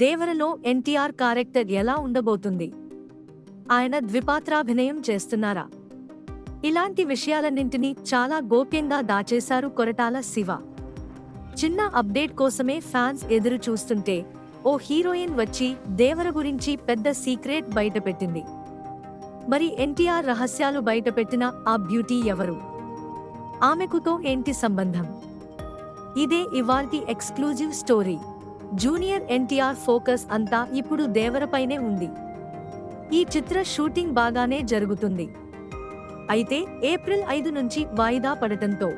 దేవరలో NTR character ఎలా ఉండబోతుంది? ఆయన ద్విపాత్రాభినయం చేస్తున్నారా? ఇలాంటి విషయాలన్నింటినీ చాలా గోప్యంగా దాచేశారు కొరటాల శివ. చిన్న అప్డేట్ కోసమే ఫ్యాన్స్ ఎదురు చూస్తుంటే ఓ హీరోయిన్ వచ్చి దేవర గురించి పెద్ద సీక్రెట్ బయటపెట్టింది. మరి ఎన్టీఆర్ రహస్యాలు బయటపెట్టిన ఆ బ్యూటీ ఎవరు? ఆమెకుతో ఏంటి సంబంధం? ఇదే ఇవాల్టి exclusive story. Junior NTR focus అంతా ఇప్పుడు దేవరపైనే ఉంది. ఈ చిత్ర షూటింగ్ బాగానే జరుగుతుంది. అయితే ఏప్రిల్ 5 నుంచి వాయిదా పడటంతో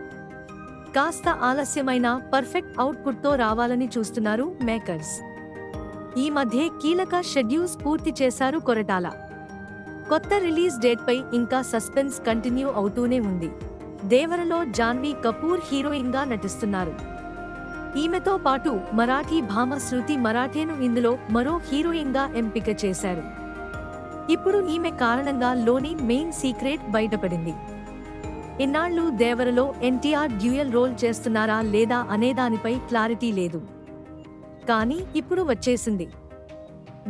కాస్త ఆలస్యమైన పర్ఫెక్ట్ అవుట్పుట్తో రావాలని చూస్తున్నారు మేకర్స్. ఈ మధ్యే కీలక షెడ్యూల్స్ పూర్తి చేశారు కొరటాల. కొత్త రిలీజ్ డేట్పై ఇంకా సస్పెన్స్ కంటిన్యూ అవుతూనే ఉంది. దేవరలో జాన్వీ కపూర్ హీరోయిన్గా నటిస్తున్నారు. ఈమెతో పాటు మరాఠీ భామ శృతి మరాఠేను ఇందులో మరో హీరోయిన్గా ఎంపిక చేశారు. ఇప్పుడు ఈమె కారణంగా లోని మెయిన్ సీక్రెట్ బయటపడింది. ఇన్నాళ్లు దేవరలో ఎన్టీఆర్ డ్యూయల్ రోల్ చేస్తున్నారా లేదా అనేదానిపై క్లారిటీ లేదు. కానీ ఇప్పుడు వచ్చేసింది.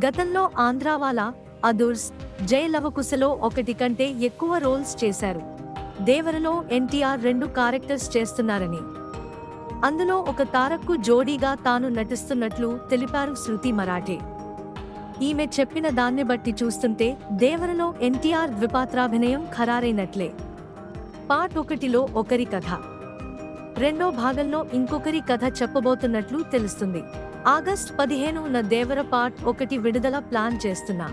గతంలో ఆంధ్రావాలా, అదుర్స్, జై లవకుశలో ఒకటి కంటే ఎక్కువ రోల్స్ చేశారు. దేవరలో ఎన్టీఆర్ 2 క్యారెక్టర్స్ చేస్తున్నారని, అందులో ఒక తారక్కు జోడీగా తాను నటిస్తున్నట్లు తెలిపారు శృతి మరాఠే. ఈమె చెప్పిన దాన్ని బట్టి చూస్తుంటే దేవరలో ఎన్టీఆర్ ద్విపాత్రాభినయం ఖరారైనట్లే. పార్ట్ 1లో ఒకరి కథ, రెండో భాగంలో ఇంకొకరి కథ చెప్పబోతున్నట్లు తెలుస్తుంది. ఆగస్టు 15న దేవర పార్ట్ 1 విడుదల ప్లాన్ చేస్తున్నా.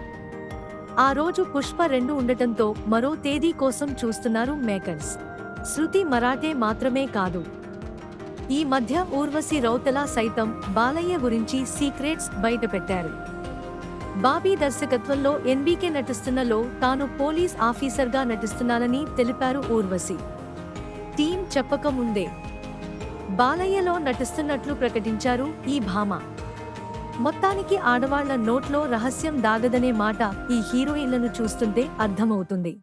ఆ రోజు పుష్ప 2 ఉండటంతో మరో తేదీ కోసం చూస్తున్నారు మేకర్స్. శృతి మరాఠే మాత్రమే కాదు, ఈ మధ్య ఊర్వశి రౌతెలా సైతం బాలయ్య గురించి సీక్రెట్స్ బయటపెట్టారు. బాబీ దర్శకత్వంలో ఎన్బీకే నటిస్తున్నలో తాను పోలీస్ ఆఫీసర్గా నటిస్తున్నానని తెలిపారు ఊర్వశి. టీం చెప్పకముందే బాలయ్యలో నటిస్తున్నట్లు ప్రకటించారు ఈ భామ. మొత్తానికి ఆడవాళ్ల నోట్లో రహస్యం దాగదనే మాట ఈ హీరోయిన్లను చూస్తుంటే అర్థమవుతుంది.